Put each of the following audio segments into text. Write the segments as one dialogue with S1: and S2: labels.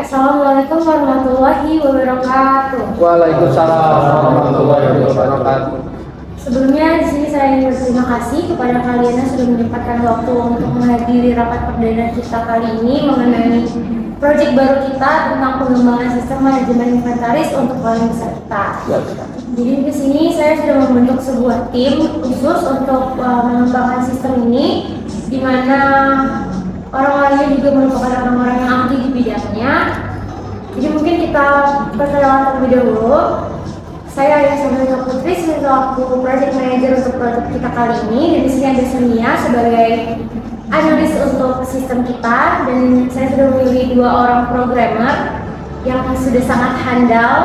S1: Assalamualaikum warahmatullahi wabarakatuh.
S2: Waalaikumsalam warahmatullahi wabarakatuh.
S1: Sebelumnya di sini saya ingin berterima kasih kepada kalian yang sudah menyempatkan waktu untuk menghadiri rapat perdana kita kali ini mengenai proyek baru kita tentang pengembangan sistem manajemen inventaris untuk paling besar kita. Jadi di sini saya sudah membentuk sebuah tim khusus untuk mengembangkan sistem ini, di mana orang-orangnya juga merupakan orang-orang yang ahli di bidangnya. Jadi mungkin kita perkenalan terlebih dahulu. Saya Ayah Samantha Putri selaku Project Manager untuk proyek kita kali ini. Dan di sini ada Sonia sebagai analis untuk sistem kita, dan saya sudah memilih 2 orang programmer yang sudah sangat handal,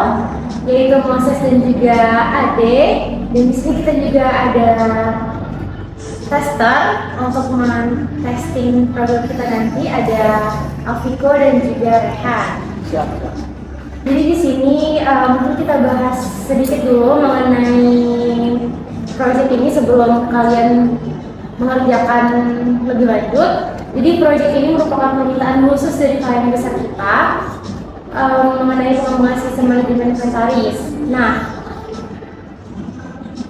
S1: yaitu Moses dan juga Ade. Dan di sini kita juga ada tester untuk men-testing produk kita nanti, ada Alviko dan juga Rehan.
S2: Siap.
S1: Jadi di sini mungkin kita bahas sedikit dulu mengenai proyek ini sebelum kalian mengerjakan lebih lanjut. Jadi proyek ini merupakan permintaan khusus dari klien besar kita mengenai pengembangan sistem manajemen inventaris. Nah,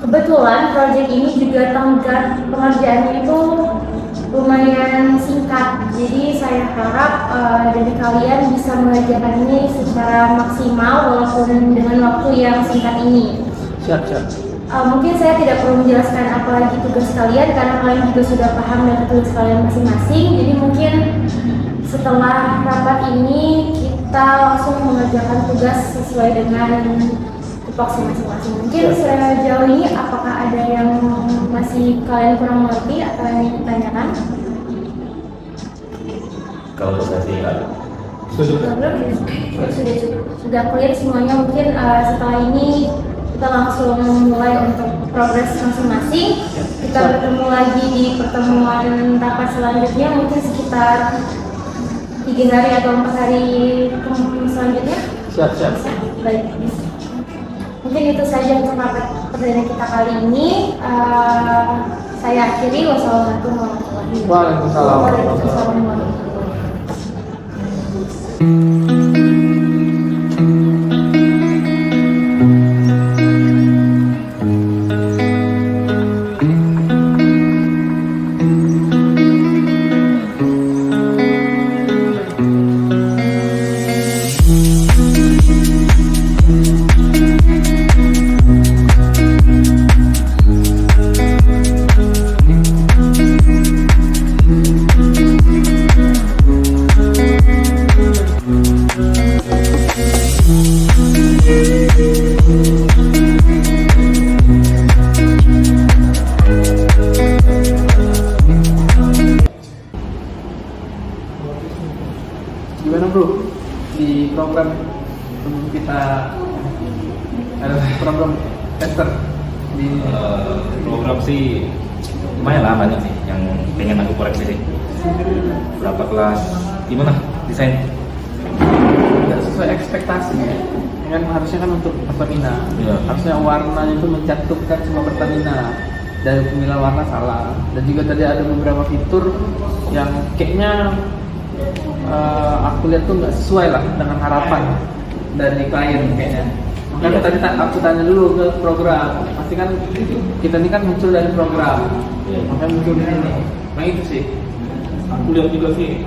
S1: kebetulan proyek ini juga tenggat pengerjaannya itu lumayan singkat, jadi saya harap dari kalian bisa mengerjakan ini secara maksimal walaupun dengan waktu yang singkat ini.
S2: Siap.
S1: Mungkin saya tidak perlu menjelaskan apa lagi tugas kalian karena kalian juga sudah paham dengan tugas kalian masing-masing. Jadi mungkin setelah rapat ini kita langsung mengerjakan tugas sesuai dengan tupoksi masing-masing. Mungkin sejauh ini apakah ada yang masih kalian kurang mengerti atau yang ingin ditanyakan?
S3: Kalau saya sih
S1: sudah clear semuanya. Mungkin setelah ini kita langsung mulai untuk progres masing-masing. Kita bertemu lagi di pertemuan rapat selanjutnya, mungkin sekitar 3 hari atau 4 hari selanjutnya.
S2: Siap.
S1: Baik. Mungkin itu saja untuk rapat perdana kita kali ini. Saya akhiri. Wassalamualaikum warahmatullahi wabarakatuh.
S2: Waalaikumsalam. Gimana bro, di program kita ada program tester di
S3: program sih lumayan lah, banyak sih yang pengen aku koreksi sih. Berapa kelas, gimana desain?
S2: nggak sesuai ekspektasi ya. Kan harusnya kan untuk Pertamina,
S3: Iya.
S2: harusnya warnanya itu mencantumkan semua Pertamina, dari pemilihan warna salah. Dan juga tadi ada beberapa fitur yang kayaknya aku lihat tuh nggak sesuai lah dengan harapan dari klien kayaknya. Makanya tadi aku tanya dulu ke program, pasti kan kita ini kan muncul dari program, makanya muncul di sini. Nah itu sih,
S3: Aku lihat juga sih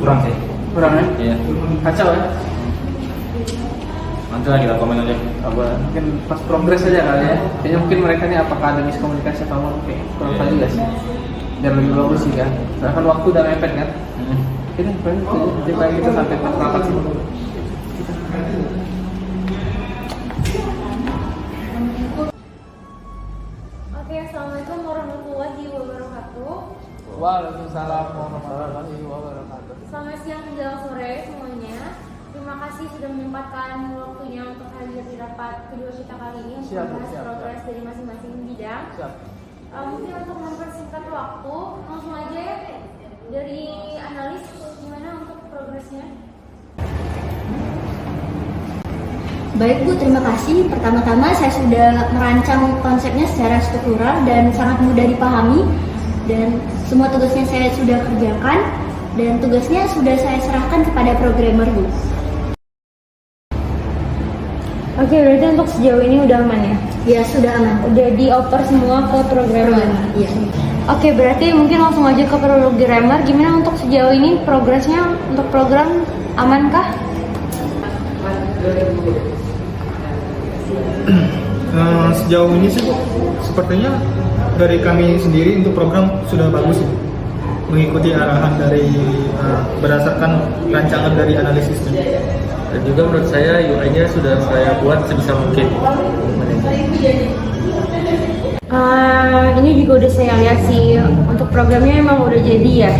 S3: kurang sih.
S2: kurang ya?
S3: Iya.
S2: Kacau ya?
S3: Nanti lah kita komen aja.
S2: Mungkin pas progres aja kali ya. Kayaknya mungkin mereka ini apakah ada miskomunikasi atau apa? Oke, kurang tahu juga sih. Biar lebih bagus sih kan. Soalnya kan waktu udah mepet kan. Ini paling itu aja. Jadi paling kita sampai pas rapat sih.
S1: Oke, assalamualaikum warahmatullahi wabarakatuh.
S2: Waalaikumsalam warahmatullahi wabarakatuh.
S1: Selamat siang menjelang sore semuanya. Terima kasih sudah menyempatkan waktunya untuk hadir di rapat kedua kita kali ini untuk
S2: Siap,
S1: membahas
S2: siap,
S1: progres dari masing-masing bidang.
S2: Siap.
S1: Mungkin untuk mempersingkat waktu, langsung aja ya dari analis gimana untuk progresnya?
S4: Baik Bu, terima kasih. Pertama-tama saya sudah merancang konsepnya secara struktural dan sangat mudah dipahami, dan semua tugasnya saya sudah kerjakan. dan tugasnya sudah saya serahkan kepada programmer, Bu.
S1: Oke, berarti untuk sejauh ini udah aman ya?
S4: Ya, sudah aman.
S1: Udah dioper semua ke programmer?
S4: Iya.
S1: Oke, berarti mungkin langsung aja ke programmer. Gimana untuk sejauh ini progresnya untuk program amankah?
S5: Sejauh ini sih Bu, sepertinya dari kami sendiri untuk program sudah bagus ya. Mengikuti arahan dari berdasarkan rancangan dari analisisnya.
S6: Dan juga menurut saya UI-nya sudah saya buat sebisa mungkin.
S1: Ini juga udah saya lihat sih, untuk programnya emang udah jadi ya.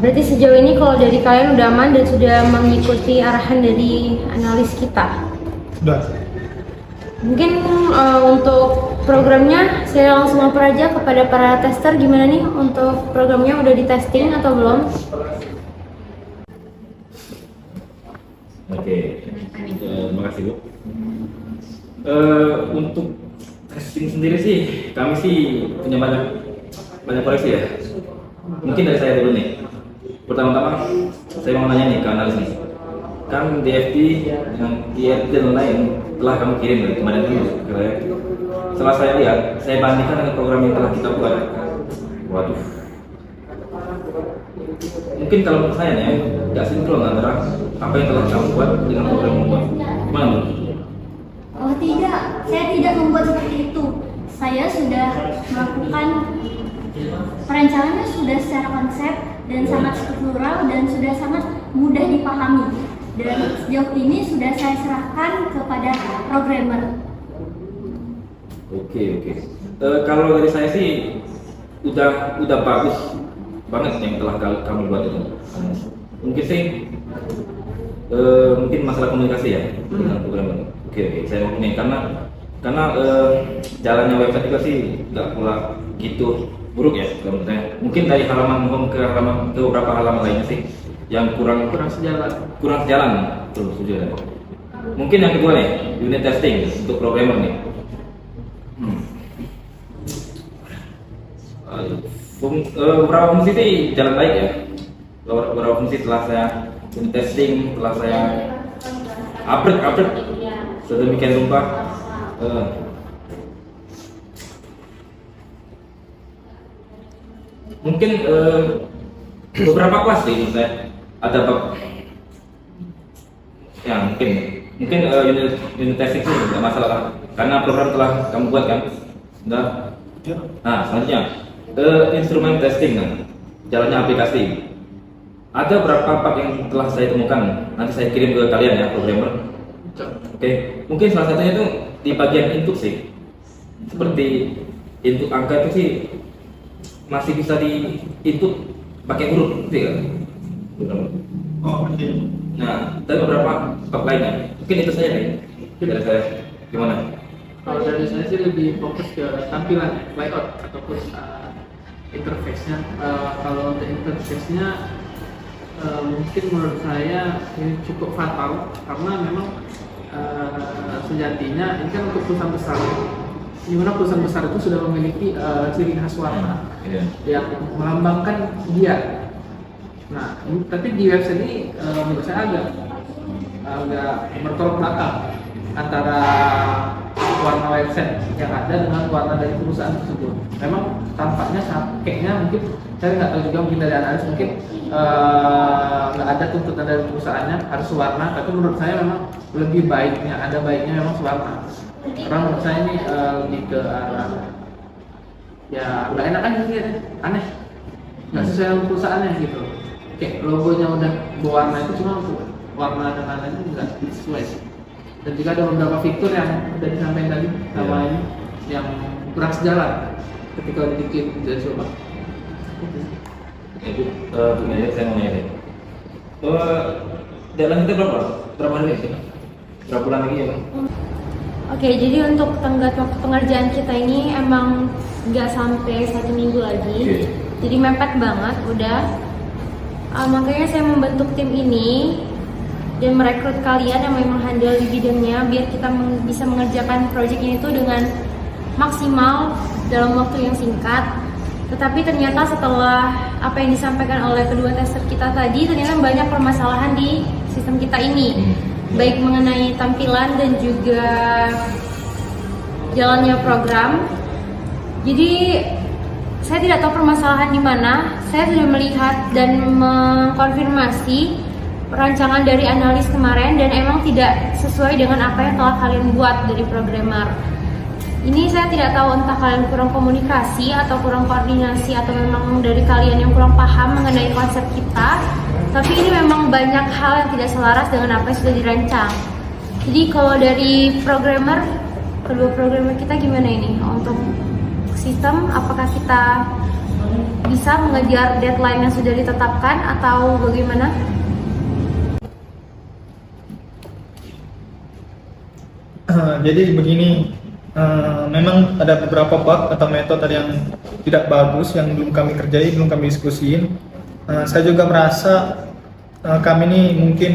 S1: Berarti sejauh ini kalau dari kalian udah aman dan sudah mengikuti arahan dari analis kita.
S5: Sudah.
S1: Mungkin untuk programnya saya langsung oper aja kepada para tester. Gimana nih untuk programnya, udah di testing atau belum?
S3: Oke, terima kasih Bu. Untuk testing sendiri sih, kami sih punya banyak koreksi ya. Mungkin dari saya dulu nih. Pertama-tama, saya mau nanya nih ke analis nih. Kan DFT dengan IRT dan lain telah kamu kirim dari kemarin kan ke saya. Setelah saya lihat, saya bandingkan dengan program yang telah kita buat. Waduh. Mungkin kalau menurut saya nih, nggak sinkron antara apa yang telah kamu buat dengan program yang membuat. Gimana Bu?
S4: Oh tidak, saya tidak membuat seperti itu. Saya sudah melakukan perencananya sudah secara konsep dan sangat struktural dan sudah sangat mudah dipahami. Dan sejauh ini sudah saya serahkan kepada programmer.
S3: Oke. Kalau dari saya sih udah bagus banget yang telah kamu buat itu. Mungkin sih mungkin masalah komunikasi ya dengan programmer. Oke, saya mau ini karena jalannya website juga sih nggak pula gitu buruk ya menurut saya. Mungkin dari halaman home ke beberapa halaman lainnya sih yang kurang sejalan. Betul, setuju ya. Mungkin yang kedua nih, unit testing untuk programmer nih. Beberapa fungsi sih jalan baik ya. Beberapa fungsi telah saya unit testing, telah saya upgrade sedemikian rupa. Mungkin beberapa kelas sih menurut saya ada ya mungkin unit testing sih nggak masalah lah, karena program telah kamu buat kan. Nah selanjutnya instrumen testing kan, jalannya aplikasi. Ada berapa bug yang telah saya temukan, nanti saya kirim ke kalian ya programmer. Oke, mungkin salah satunya itu di bagian input sih, seperti input angka itu sih masih bisa di input pakai huruf gitu kan.
S5: Oh, oke.
S3: Nah, dan beberapa bug lainnya. Mungkin itu saja nih dari saya. Gimana?
S2: Kalau dari saya sih lebih fokus ke tampilan layout ataupun interface-nya. Kalau untuk interface-nya mungkin menurut saya ini cukup fatal karena memang sejatinya ini kan untuk perusahaan besar, di mana perusahaan besar itu sudah memiliki ciri khas warna yang melambangkan dia. Nah, tapi di website ini menurut saya agak bertolak belakang antara warna website yang ada dengan warna dari perusahaan tersebut. Memang tampaknya kayaknya mungkin saya nggak tahu juga, mungkin dari analis mungkin nggak ada tuntutan dari perusahaannya harus warna, tapi menurut saya memang lebih baiknya memang sewarna. Karena menurut saya ini lebih ke arah ya nggak enak aja sih, aneh, nggak sesuai dengan perusahaannya gitu. Kayak logonya udah berwarna itu cuma untuk warna dan lain-lain nggak sesuai. Dan juga ada beberapa fitur yang udah disampaikan tadi sama ini yang kurang sejalan ketika udah diklik dan coba.
S3: Itu punya saya mau nanya deh. Deadline kita berapa hari sih? Berapa bulan lagi ya Bang?
S1: Oke, jadi untuk tenggat waktu pengerjaan kita ini emang nggak sampai 1 minggu lagi.
S3: Oke.
S1: Jadi mepet banget udah. Makanya saya membentuk tim ini dan merekrut kalian yang memang handal di bidangnya biar kita bisa mengerjakan proyek ini tuh dengan maksimal dalam waktu yang singkat. Tetapi ternyata setelah apa yang disampaikan oleh kedua tester kita tadi, ternyata banyak permasalahan di sistem kita ini, baik mengenai tampilan dan juga jalannya program. Jadi saya tidak tahu permasalahan di mana. Saya sudah melihat dan mengkonfirmasi rancangan dari analis kemarin dan emang tidak sesuai dengan apa yang telah kalian buat dari programmer. Ini saya tidak tahu entah kalian kurang komunikasi atau kurang koordinasi atau memang dari kalian yang kurang paham mengenai konsep kita. Tapi ini memang banyak hal yang tidak selaras dengan apa yang sudah dirancang. Jadi kalau dari programmer, kedua programmer kita gimana ini untuk sistem? Apakah kita bisa mengejar deadline yang sudah ditetapkan atau bagaimana?
S5: Jadi begini, memang ada beberapa bug atau metode yang tidak bagus yang belum kami kerjai, belum kami diskusiin. Saya juga merasa kami ini mungkin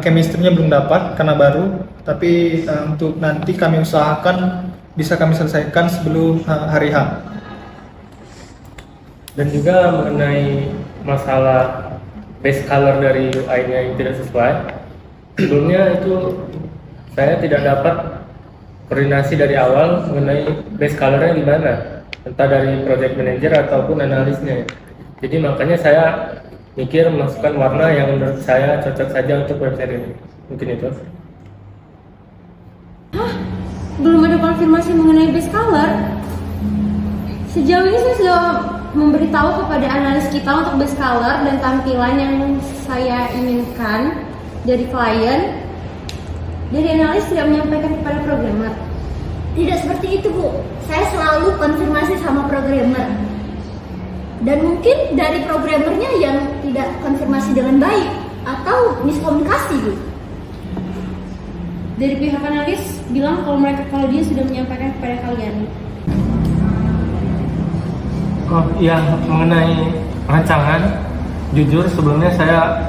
S5: chemistry-nya belum dapat karena baru, tapi untuk nanti kami usahakan bisa kami selesaikan sebelum hari H.
S6: Dan juga mengenai masalah base color dari UI-nya yang tidak sesuai, sebelumnya itu saya tidak dapat koordinasi dari awal mengenai base color-nya di mana, entah dari project manager ataupun analisnya. Jadi makanya saya mikir masukkan warna yang menurut saya cocok saja untuk website ini. Mungkin itu.
S1: Hah? Belum ada konfirmasi mengenai base color? Sejauh ini saya sudah memberitahu kepada analis kita untuk base color dan tampilan yang saya inginkan dari klien. Dari analis tidak menyampaikan kepada programmer.
S4: Tidak seperti itu, Bu. Saya selalu konfirmasi sama programmer. Dan mungkin dari programmernya yang tidak konfirmasi dengan baik atau miskomunikasi, Bu.
S1: Dari pihak analis bilang kalau dia sudah menyampaikan kepada kalian.
S6: Oh iya, mengenai rancangan, jujur sebelumnya saya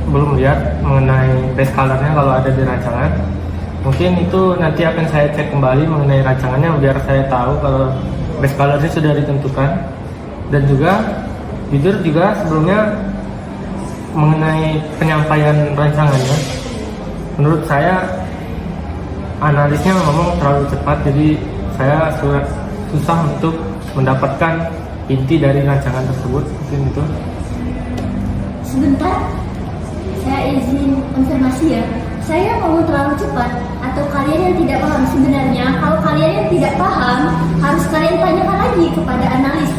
S6: belum lihat mengenai base color-nya kalau ada di rancangan. Mungkin itu nanti akan saya cek kembali mengenai rancangannya biar saya tahu kalau base color-nya sudah ditentukan. Dan juga jujur juga sebelumnya mengenai penyampaian rancangannya, menurut saya analisnya ngomong terlalu cepat, jadi saya susah untuk mendapatkan inti dari rancangan tersebut. Mungkin itu.
S4: Sebentar, saya izin konfirmasi ya. Saya ngomong terlalu cepat atau kalian yang tidak paham? Sebenarnya kalau kalian yang tidak paham harus kalian tanyakan lagi kepada analis.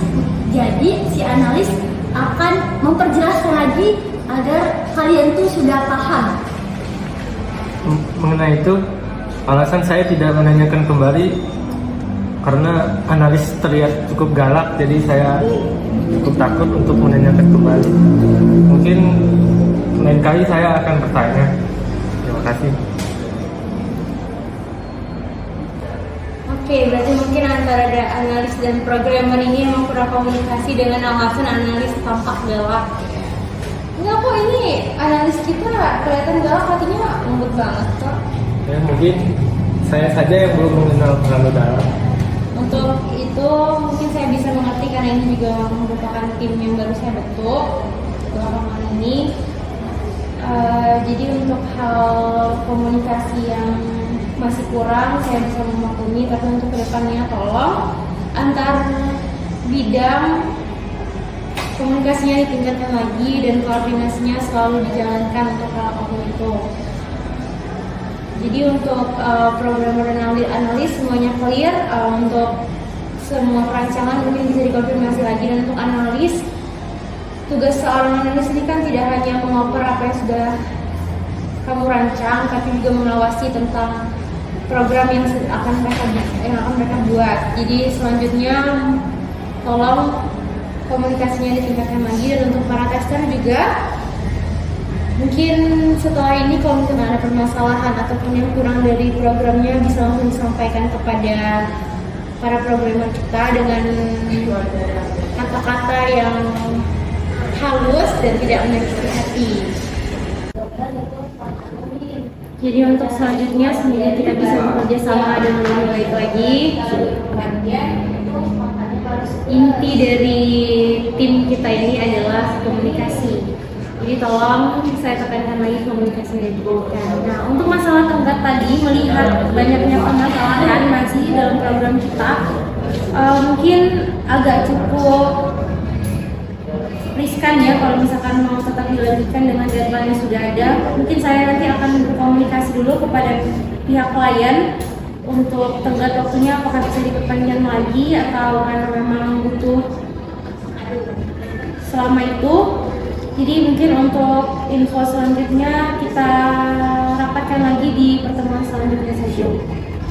S4: Jadi si analis akan memperjelaskan lagi agar kalian tuh sudah paham.
S6: Mengenai itu, alasan saya tidak menanyakan kembali karena analis terlihat cukup galak, jadi saya cukup takut untuk menanyakan kembali. Mungkin lain kali saya akan bertanya. Terima kasih.
S1: Oke, berarti mungkin antara ada analis dan programmer ini emang kurang komunikasi dengan alasan analis tampak galak. Enggak kok, ini analis kita kelihatan galak, hatinya lembut banget kok.
S6: Ya, mungkin saya saja yang belum mengenal terlalu dalam.
S1: Untuk itu mungkin saya bisa mengerti karena ini juga merupakan tim yang baru saya bentuk belakangan ini. Jadi untuk hal komunikasi yang masih kurang saya bisa memaklumi, tapi untuk kedepannya tolong antar bidang komunikasinya ditingkatkan lagi dan koordinasinya selalu dijalankan untuk hal apapun itu. Jadi untuk programmer dan analis semuanya clear. Untuk semua perancangan mungkin bisa dikonfirmasi lagi. Dan untuk analis, tugas seorang analis ini kan tidak hanya mengoper apa yang sudah kamu rancang, tapi juga mengawasi tentang program yang akan mereka buat. Jadi selanjutnya tolong komunikasinya ditingkatkan lagi. Dan untuk para tester juga, mungkin setelah ini kalau misalnya ada permasalahan ataupun yang kurang dari programnya bisa langsung disampaikan kepada para programmer kita dengan kata-kata yang halus dan tidak menyakiti hati. Jadi untuk selanjutnya semoga kita bisa bekerja sama dengan lebih baik lagi. inti dari tim kita ini adalah komunikasi. Jadi tolong saya tekankan lagi komunikasi dulu. Nah, untuk masalah tenggat tadi, melihat banyaknya permasalahan masih dalam program kita, mungkin agak cukup riskan ya kalau misalkan mau tetap dilanjutkan dengan deadline yang sudah ada. Mungkin saya nanti akan berkomunikasi dulu kepada pihak klien untuk tenggat waktunya apakah bisa diperpanjang lagi atau karena memang butuh selama itu. Jadi mungkin untuk info selanjutnya kita rapatkan lagi di pertemuan selanjutnya saja.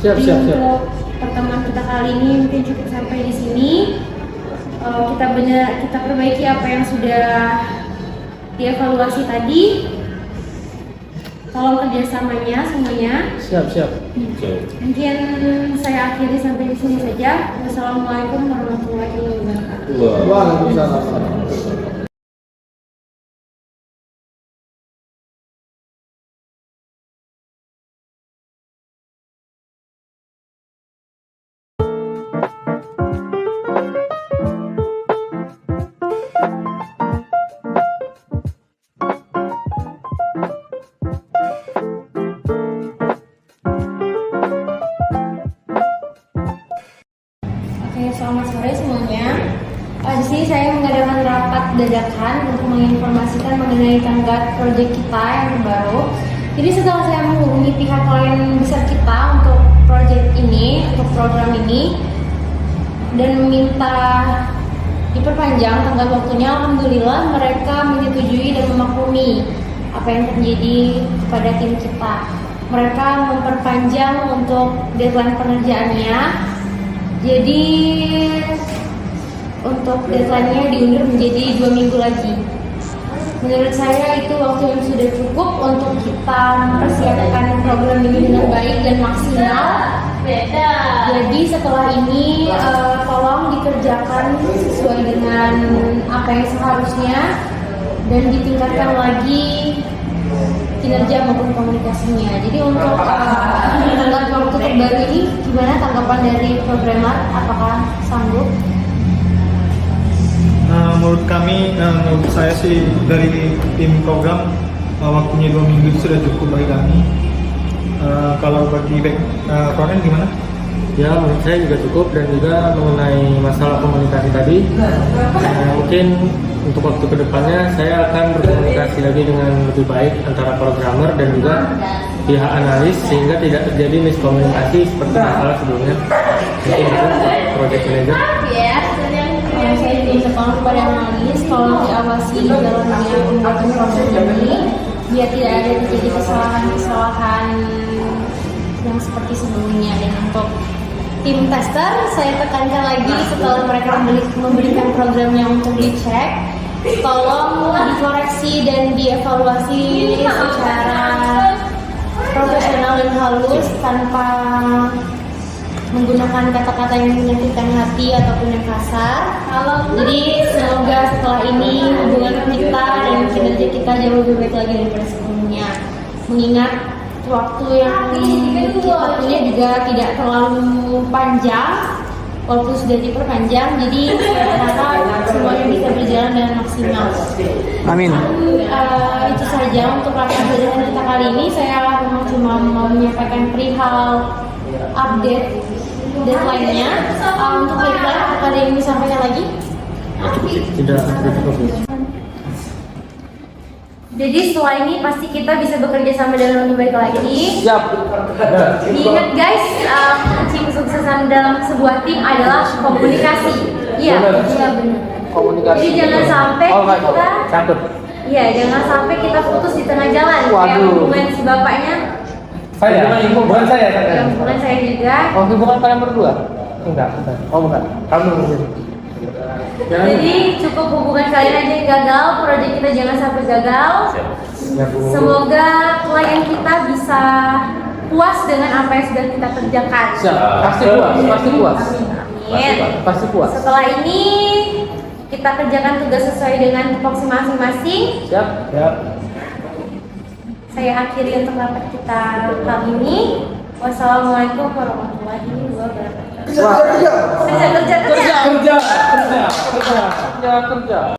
S2: Siap.
S1: Untuk pertemuan kita kali ini mungkin cukup sampai di sini. Kita perbaiki apa yang sudah dievaluasi tadi. Tolong kerjasamanya semuanya.
S2: Siap.
S1: Mungkin saya akhiri sampai di sini saja. Wassalamualaikum warahmatullahi wabarakatuh.
S2: Waalaikumsalam.
S1: Oke, selamat sore semuanya. Di sini saya mengadakan rapat dadakan untuk menginformasikan mengenai tenggat proyek kita yang terbaru. Jadi setelah saya menghubungi pihak klien besar kita untuk proyek ini, untuk program ini, dan meminta diperpanjang tenggat waktunya, alhamdulillah mereka menyetujui dan memaklumi apa yang terjadi kepada tim kita. Mereka memperpanjang untuk deadline pengerjaannya. Jadi untuk deadline-nya diundur menjadi 2 minggu lagi. Menurut saya itu waktu yang sudah cukup untuk kita mempersiapkan program ini dengan baik dan maksimal. Jadi setelah ini tolong dikerjakan sesuai dengan apa yang seharusnya dan ditingkatkan lagi kinerja maupun komunikasinya. Jadi untuk tenggat waktu terbaru ini gimana tanggapan dari programmer? Apakah sanggup?
S5: Menurut saya sih dari tim program waktunya 2 minggu itu sudah cukup bagi kami. Kalau bagi front-end gimana?
S6: Ya, menurut saya juga cukup. Dan juga mengenai masalah komunikasi tadi, mungkin untuk waktu kedepannya saya akan berkomunikasi lagi dengan lebih baik antara programmer dan juga pihak analis sehingga tidak terjadi miskomunikasi seperti masalah sebelumnya. Mungkin itu project manager.
S1: Saya juga minta tolong kepada analis, tolong diawasi jalannya pembuatan program ini biar tidak ada terjadi kesalahan-kesalahan yang seperti sebelumnya. Dan untuk tim tester, saya tekankan lagi setelah mereka memberikan programnya untuk dicek, tolong dikoreksi dan dievaluasi secara profesional dan halus tanpa menggunakan kata-kata yang menyakitkan hati ataupun yang kasar. Jadi semoga setelah ini hubungan kita dan kinerja kita jauh lebih baik lagi daripada sebelumnya. Mengingat waktu yang kita punya juga tidak terlalu panjang, walaupun sudah diperpanjang. Jadi saya harap semuanya bisa berjalan dengan maksimal.
S2: Amin.
S1: Itu saja untuk rapat dadakan kita kali ini. Saya memang cuma mau menyampaikan perihal update deadline-nya. Untuk deadline, apa ada yang disampaikan lagi?
S6: Tidak cukup.
S1: Jadi setelah ini pasti kita bisa bekerja sama dengan lebih baik lagi.
S2: Siap.
S1: Ingat guys, kunci kesuksesan dalam sebuah tim adalah komunikasi. Iya, benar.
S2: Komunikasi.
S1: Jadi jangan sampai kita,
S2: catat.
S1: iya jangan sampai kita putus di tengah jalan. Kayak
S2: Waduh.
S1: hubungan si bapaknya.
S2: Bukan saya.
S1: Hubungan saya juga.
S2: Oh, bukan kalian berdua? Enggak. Oh, bukan. Kamu sendiri.
S1: Jadi cukup hubungan kalian aja yang gagal, proyek kita jangan sampai gagal.
S2: Ya, Bu.
S1: Semoga klien kita bisa puas dengan apa yang sudah kita kerjakan.
S2: Siap. Pasti puas.
S1: Amin.
S2: Pasti puas.
S1: Setelah ini kita kerjakan tugas sesuai dengan tupoksi masing-masing.
S2: Siap.
S1: Saya akhiri untuk rapat kita kali ini. Wassalamualaikum warahmatullahi wabarakatuh.
S2: kerja.